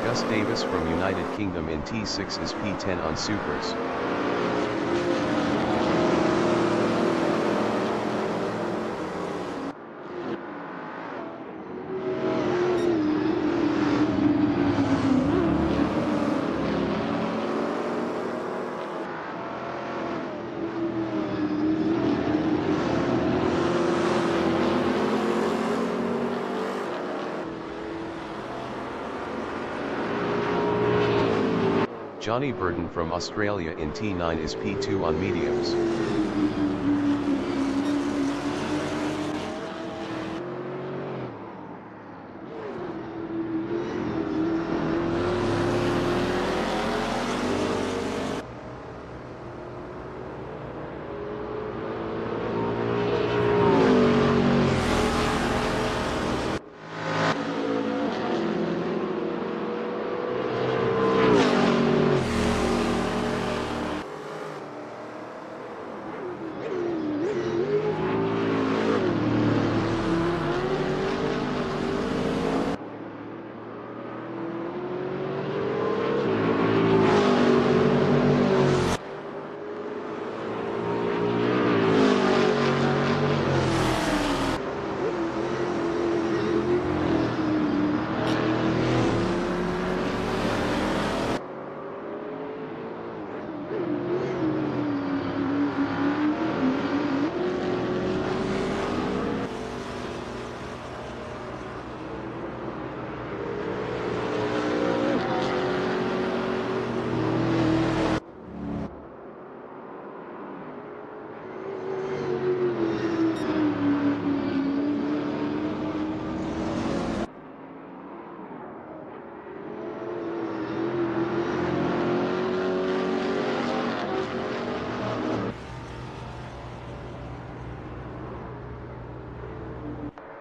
Gus Davis from United Kingdom in T6 is P10 on Supers. Johnny Burton from Australia in T9 is P2 on mediums.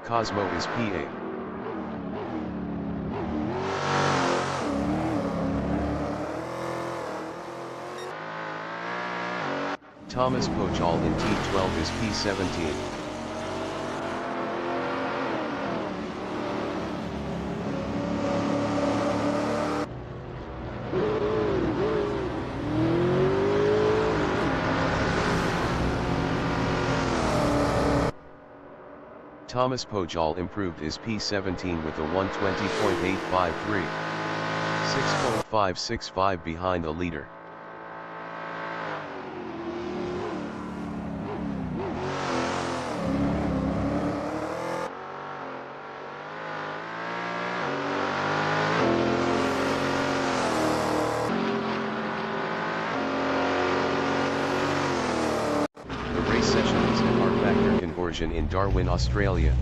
Cosmo is PA. Thomas Pochal in T12 is P17. Thomas Pochal improved his P17 with a 120.853, 6.565 behind the leader. In Darwin, Australia.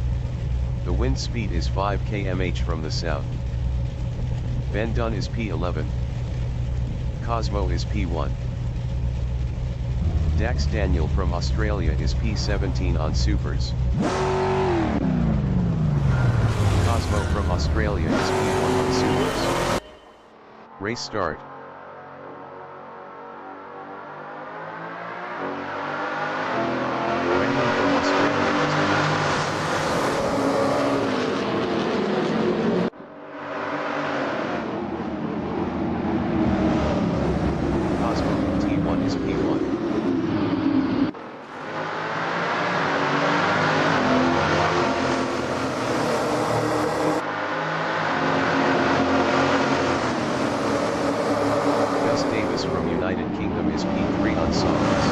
The wind speed is 5 km/h from the south. Ben Dunn is P11. Cosmo is P1. Dax Daniel from Australia is P17 on Supers. Cosmo from Australia is P1 on Supers. Race start. From United Kingdom is P3 on Supers.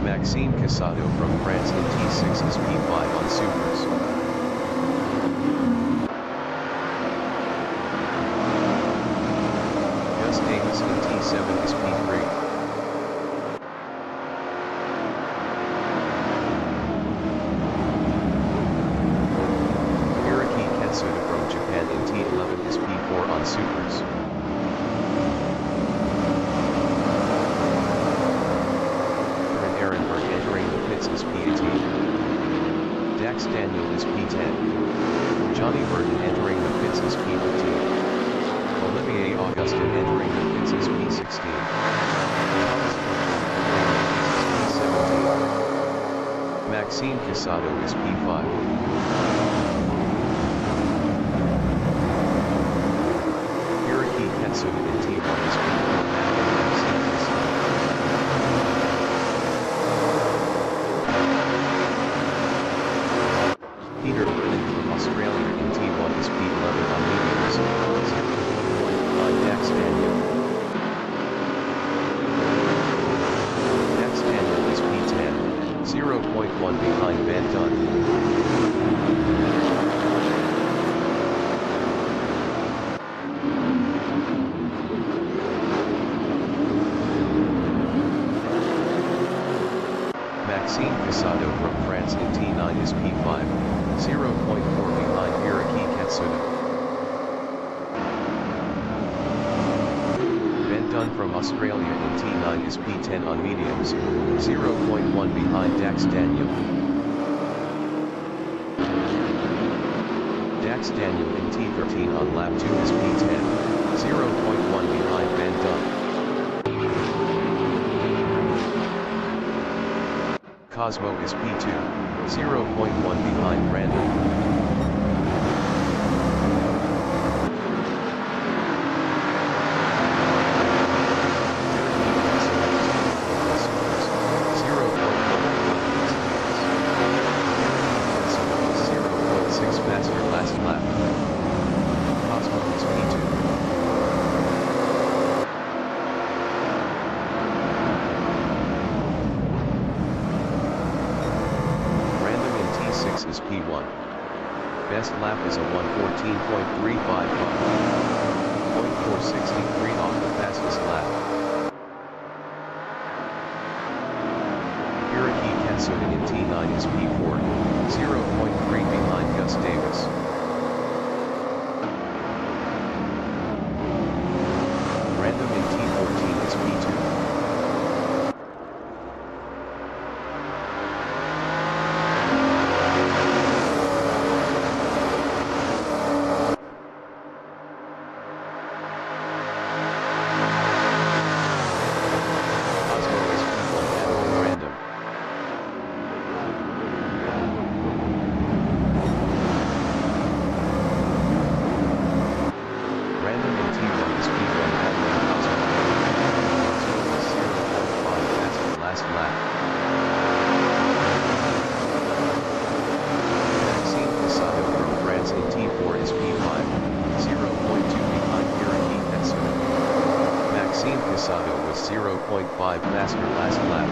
Maxime Casado from France in T6 is P5 on Supers. Gus Davis in T7 is P3. From Japan in T11 is P4 on Supers. Ehrenberg entering the pits is P18. Dax Daniel is P10. Johnny Burton entering the pits is P15. Olivier Augustin entering the pits is P16. Maxime Casado is P5. Hiraki Katsuda in T1 is P4 battling Maxime Casado. Peter Vernon from Australia in T1 is P11 on mediums, 0.1 behind Dax Daniel. Dax Daniel is P10, 0.1 behind Van Dunn. Maxime Casado from France in T9 is P5, 0.4 behind Hiraki Katsuda. Van Dunn from Australia in T9 is P10 on mediums, 0.1 behind Dax Daniel. Dax Daniel in T13 on lap 2 is P10, 0.1 behind Van Dunn. Cosmo is P2, 0.1 behind Random. Faster last lap. Cosmo is P2. Random in T6 is P1. Best lap is a 1:14.355. 0.463 off the fastest lap. Hiraki Katsuda in T9 is P4, 0.3 behind Gus Davis. Random in T14 is P2. Maxime Casado from France in T4 is P5, 0.2 behind Hiraki Katsuda. Maxime Casado was 0.5 faster last lap.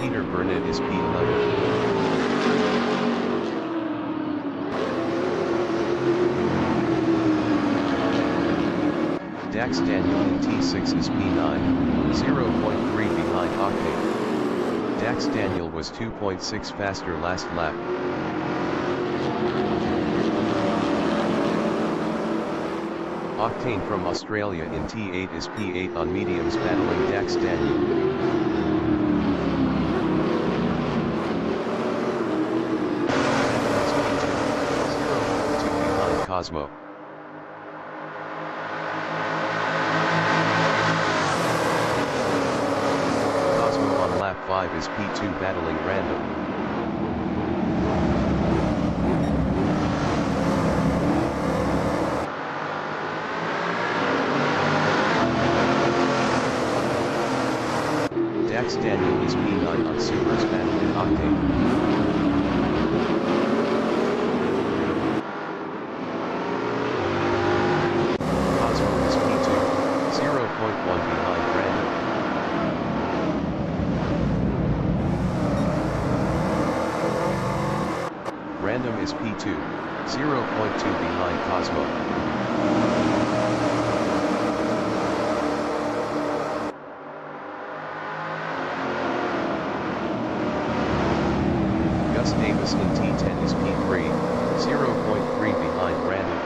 Peter Burnett is P11. Dax Daniel in T6 is P9, 0.3 behind Octane. Dax Daniel was 2.6 faster last lap. Octane from Australia in T8 is P8 on mediums battling Dax Daniel. Behind Cosmo. Cosmo on lap 5 is P2 battling Random. Dax Daniel is P9 on supers battling Octane. Cosmo is P2, 0.1 behind Random. Random is P2, 0.2 behind Cosmo. Gus Davis in T10 is P3, 0.3 behind Random.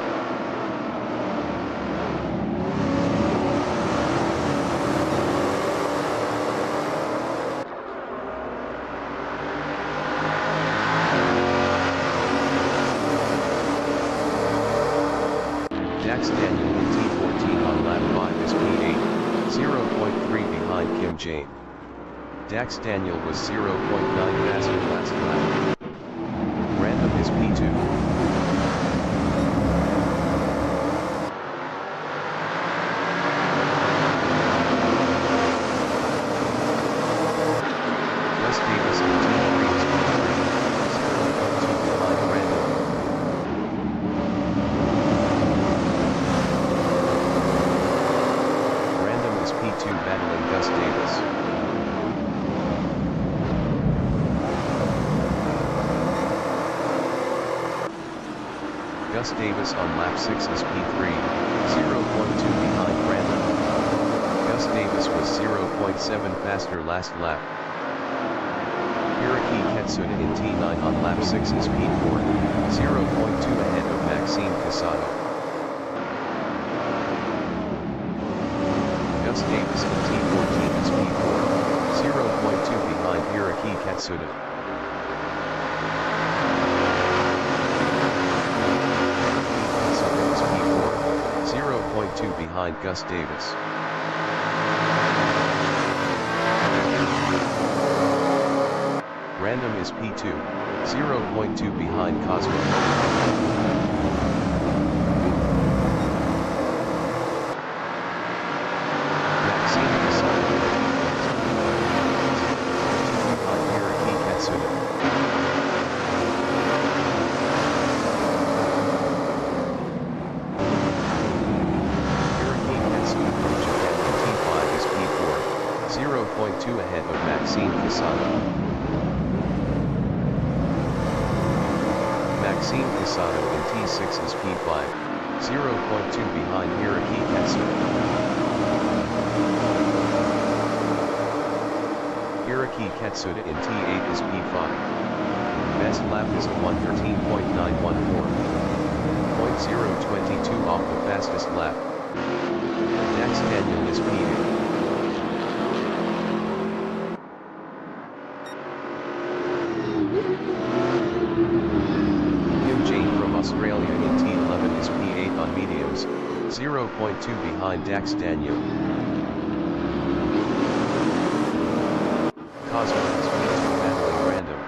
Dax Daniel in T14 on lap 5 is P8, 0.3 behind Kim Jane. Dax Daniel was 0.9 faster last lap. Random is P2. Gus Davis in T3 is P3, 0.2 behind Random. Random is P2 battling Gus Davis. Gus Davis on lap 6 is P3, 0.2 behind Random. Gus Davis was 0.7 faster last lap. Hiraki Ketsuda in T9 on lap 6 is P4, 0.2 ahead of Maxime Casado. Gus Davis in T14 is P4, 0.2 behind Hiraki Ketsuda. Ketsuda is P4, 0.2 behind Gus Davis. Random is P2, 0.2 behind Cosmo. Maxime Casado behind Hiraki Ketsuda. Hiraki Ketsuda from Japan in T5 is P4, 0.2 ahead of Maxime Casado. Maxime Casado in T6 is P5, 0.2 behind Hiraki Ketsuda. Hiraki Ketsuda in T8 is P5. Best lap is a 1:13.914. 0.022 off the fastest lap. Dax Daniel is P8. Australia in T11 is P8 on mediums, 0.2 behind Dax Daniel. Cosmo is P2 battling Random.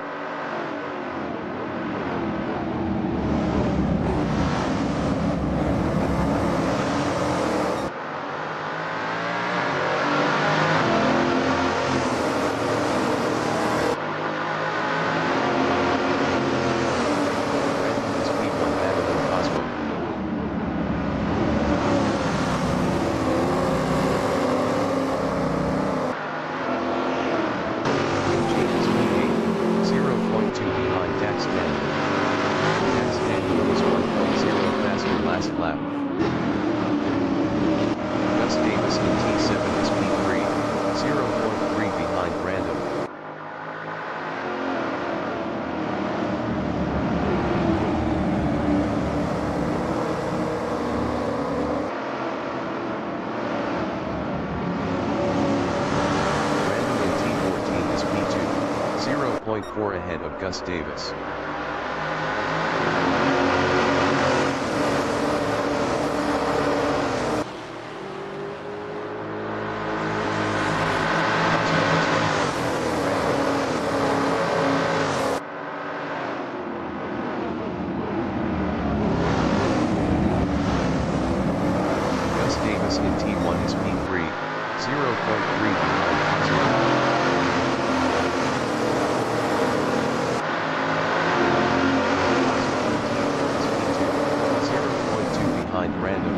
Lap. Gus Davis in T7 is P3, 0.3 behind Random. Random in T14 is P2, 0.4 ahead of Gus Davis. Davis in T1 is P3, 0.3 behind Cosmo. P2, 0.2 behind Random.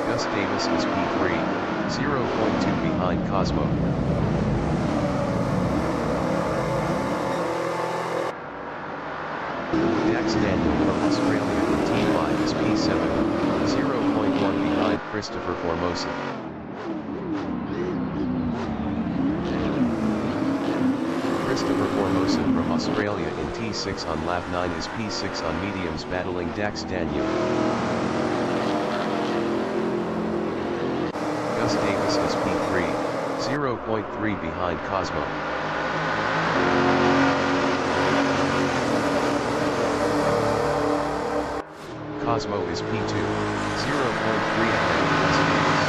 Gus Davis is P3, 0.2 behind Cosmo. Dax Daniel from Australia in T5 is P7, 0.1 behind Christopher Formosa. Christopher Formosa from Australia in T6 on lap 9 is P6 on mediums battling Dax Daniel. Gus Davis is P3, 0.3 behind Cosmo. Cosmo is P2, 0.3 ahead of Gus Davis.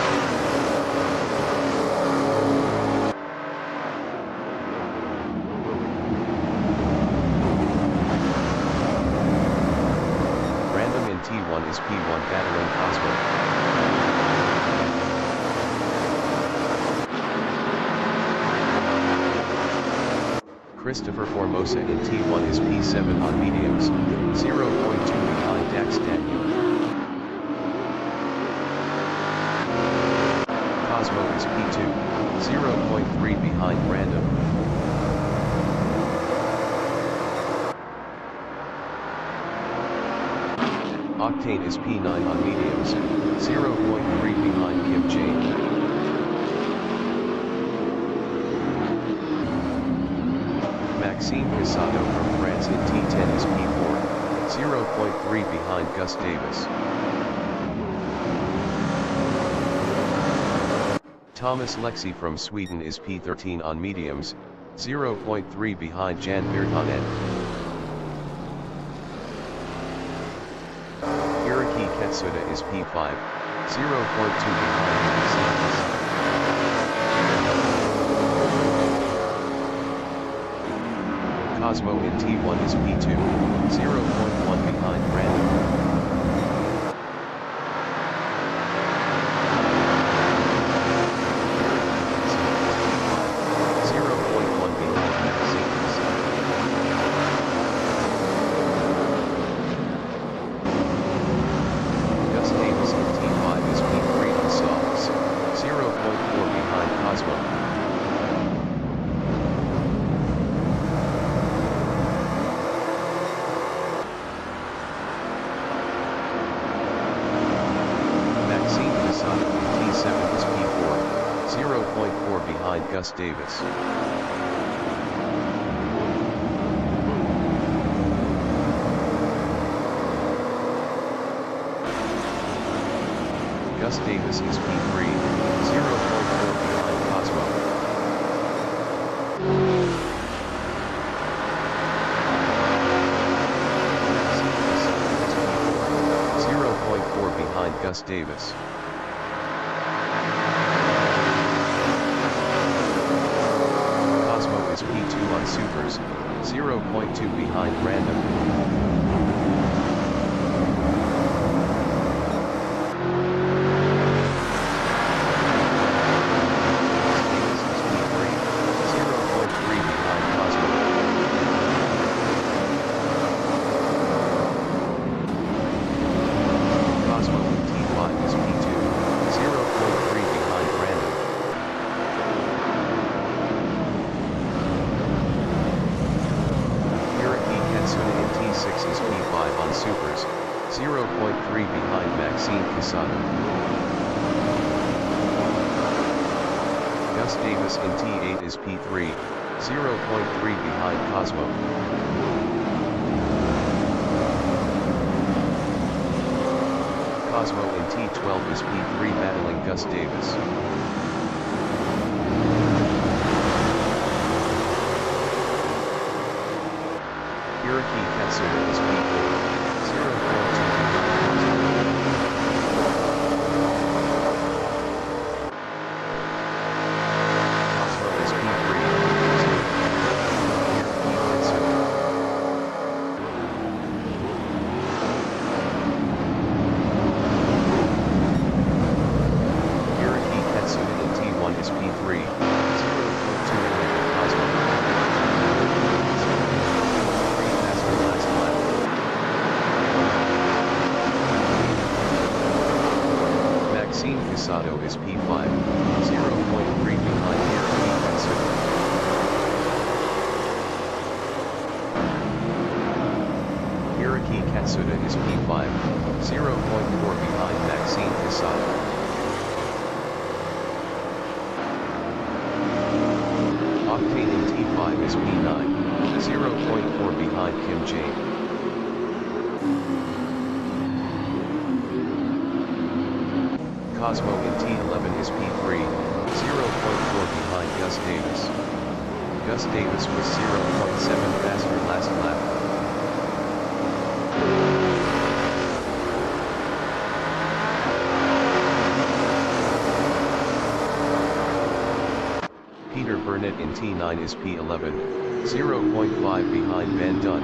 Random in T1 is P1 battling Cosmo. Christopher Formosa in T1 is P7 on mediums, 0.2 behind Dax Daniel. Cosmo is P2, 0.3 behind Random. Octane is P9 on mediums, 0.3 behind Kim Jane. Maxime Casado from France in T10 is P4, 0.3 behind Gus Davis. Thomas Lexi from Sweden is P13 on mediums, 0.3 behind Jan Virtanen. Hiraki Katsuda is P5, 0.2 behind Maxime. Cosmo in T1 is P2, 0.1 behind Random. 0.1 behind Maxime Casado. Gus Davis in T5 is P3 on softs, 0.4 behind Cosmo. T7 is P4, 0.4 behind Gus Davis. Gus Davis is P3, 0.4 behind Cosmo. P4, 0.4 behind Gus Davis. Is P2 on supers, 0.2 behind Random. Davis is P3, 0.3 behind Cosmo. Cosmo in T5 is P2, 0.3 behind Random. In T6 is P5 on supers, 0.3 behind Maxime Casado. Gus Davis in T8 is P3, 0.3 behind Cosmo. Cosmo in T12 is P3 battling Gus Davis. Hiraki Katsuda is P4, 0.2 behind Cosmo is P3, 0.2 Hiraki Katsuda. Hiraki Katsuda in T1 is P3, 0.2 ahead of Cosmo. Maxime Casado is P5, 0.3 behind Hiraki Katsuda. Hiraki Katsuda is P5, 0.4 behind Maxime Casado. Octane in T5 is P9, 0.4 behind Kim Jane. Cosmo in T11 is P3, 0.4 behind Gus Davis. Gus Davis was 0.7 faster last lap. Peter Burnett in T9 is P11, 0.5 behind Van Dunn.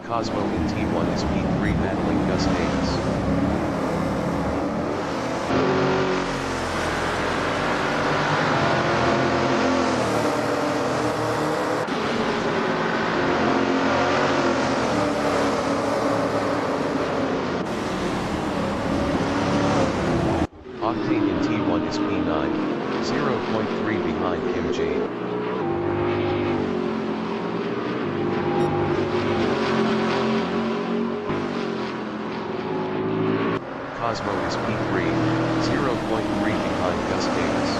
Cosmo in T1 is P3 battling Gus Davis. Octane in T1 is P9, 0.3 behind Kim Jade. Cosmo is P3, 0.3 behind Gus Davis.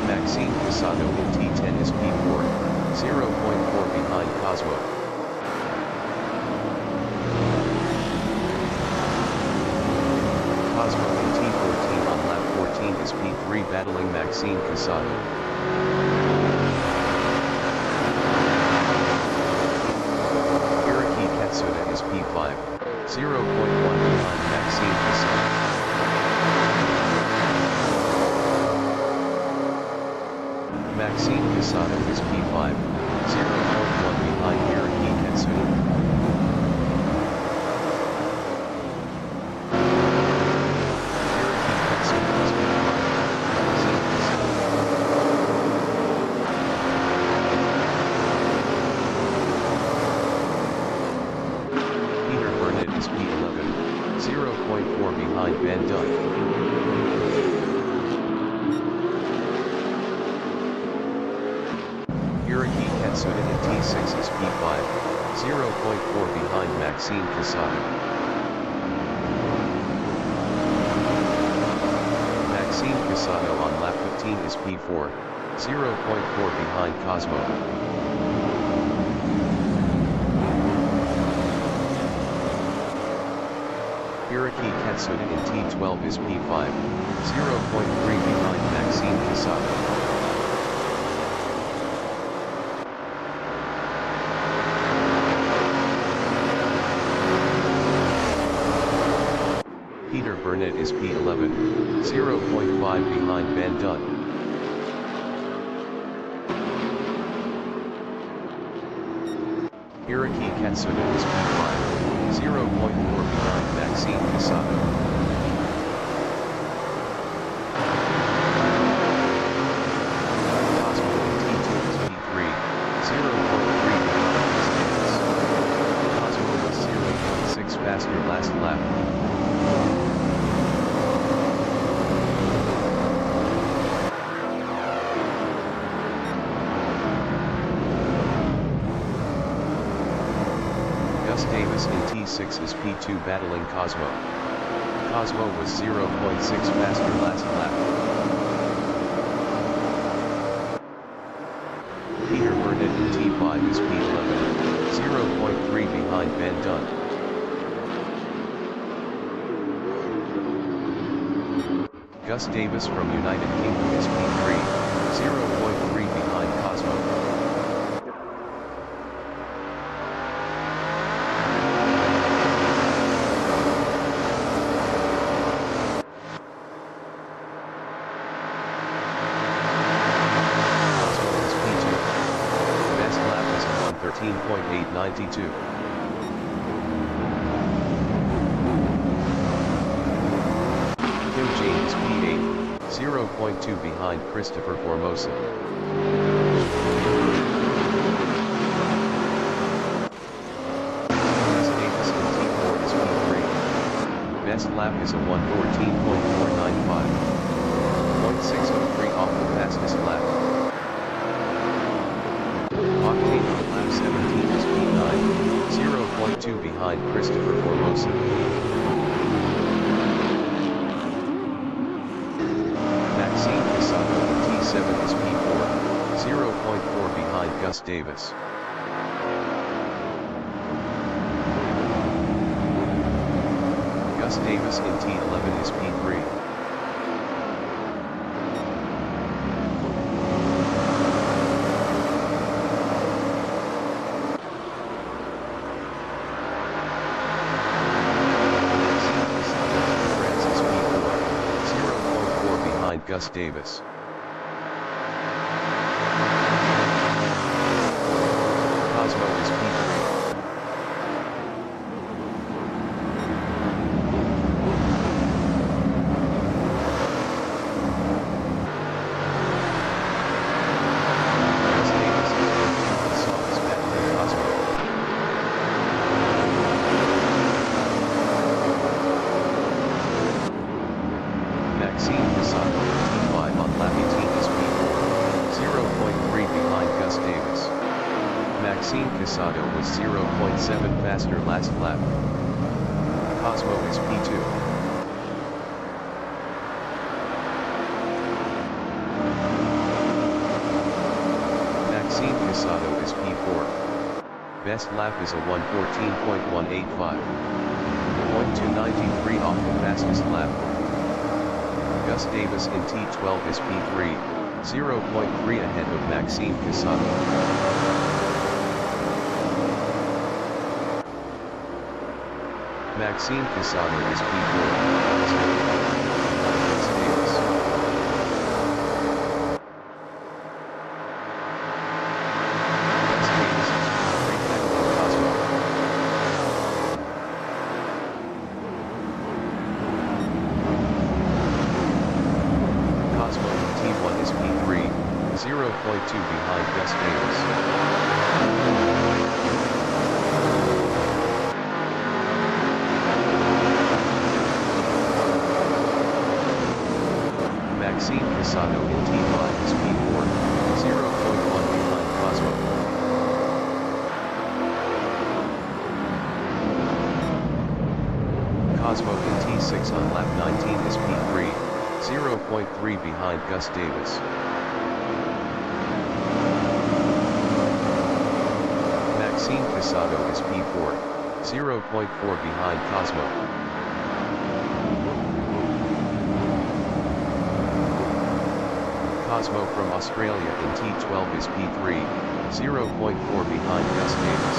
Maxine Casado in T10 is P4, 0.4 behind Cosmo. Cosmo in T14 on lap 14 is P3 battling Maxine Casado. Hiraki Katsuda is P5, 0.1 behind Maxine Casado. Maxine Casado is P5, 0.1 behind Hiraki Katsuda. Peter Burnett is P11, 0.4 behind Van Dunn. Hiraki Katsuda in T6 is P5, 0.4 behind Maxine Casado. Maxine Casado on lap 15 is P4, 0.4 behind Cosmo. Hiraki Katsuda in T12 is P5, 0.3 behind Maxine Casado. Peter Burnett is P11, 0.5 behind Van Dunn. Hiraki Katsuda is P5, 0.4 behind Maxine Casado. Cosmo in T2 is P3, 0.3 behind Gus Davis. Cosmo was 0.6 faster last lap. Gus Davis in T6 is P2 battling Cosmo. Cosmo was 0.6 faster last lap. Peter Burnett in T5 is P11, 0.3 behind Van Dunn. Gus Davis from United Kingdom is P3, 0.3 behind Cosmo. Cosmo is P2. Best lap is 1:13.892. Kim Jade is P8, 0.2 behind Christopher Formosa. Gus Davis in T4 is P3. Best lap is a 1:14.495. 0.603 off the fastest lap. Octane on lap 17 is P9, 0.2 behind Christopher Formosa. Maxine Casado in T7 is P4, 0.4 behind Gus Davis. Gus Davis in T11 is P3. Gus Davis. Cosmo is P3. Casado was 0.7 faster last lap. Cosmo is P2. Maxime Casado is P4. Best lap is a 1:14.185. 0.293 off the fastest lap. Gus Davis in T12 is P3, 0.3 ahead of Maxime Casado. Maxime Casado is P4. Cosmo T1 is P3, 0.2 behind Gus Davis. Maxime Casado in T5 is P4, 0.1 behind Cosmo. Cosmo in T6 on lap 19 is P3, 0.3 behind Gus Davis. Maxime Casado is P4, 0.4 behind Cosmo. Cosmo from Australia in T12 is P3, 0.4 behind Gus Davis.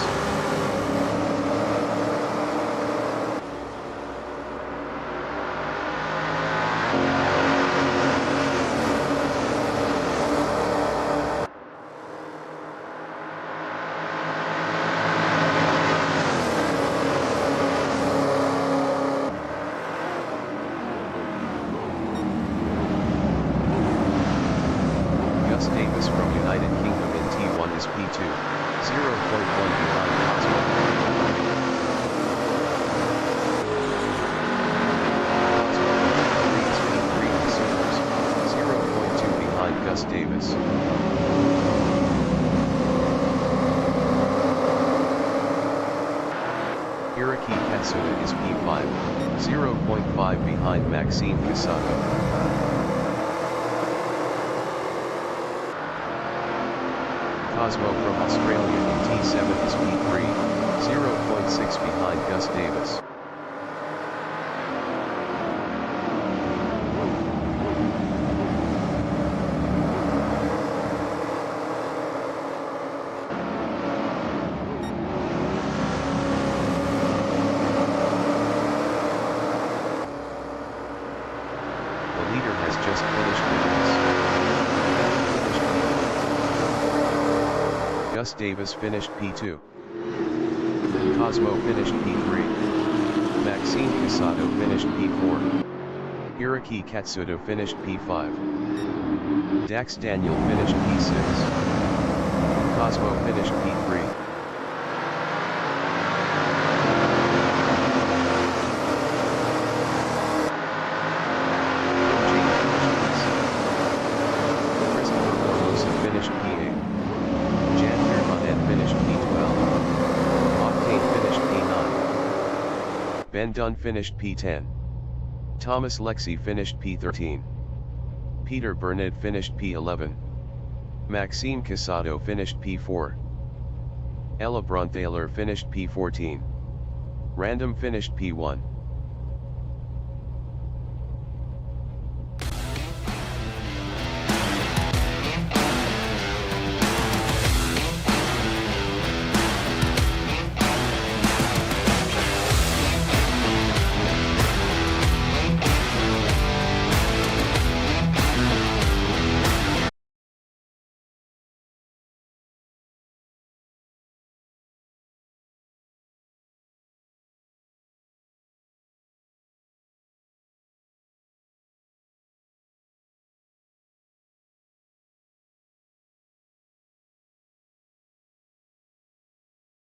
Davis from United Kingdom in T1 is P2, 0.1 behind Cosmo. Cosmo in P3 is P3 Supers, 0.2 behind Gus Davis. Iraqi Katsuda is P5, 0.5 behind Maxime Casado. Cosmo from Australia in T7 is P3, 0.6 behind Gus Davis. The leader has just finished Gus Davis finished P2. Cosmo finished P3. Maxime Casado finished P4. Iraqi Katsuda finished P5. Dax Daniel finished P6. Cosmo finished P3. Finished P8. Finished P12. Octane finished P9. Ben Dunn finished P10. Thomas Lexi finished P13. Peter Burnett finished P11. Maxime Casado finished P4. Ella Bronthaler finished P14. Random finished P1.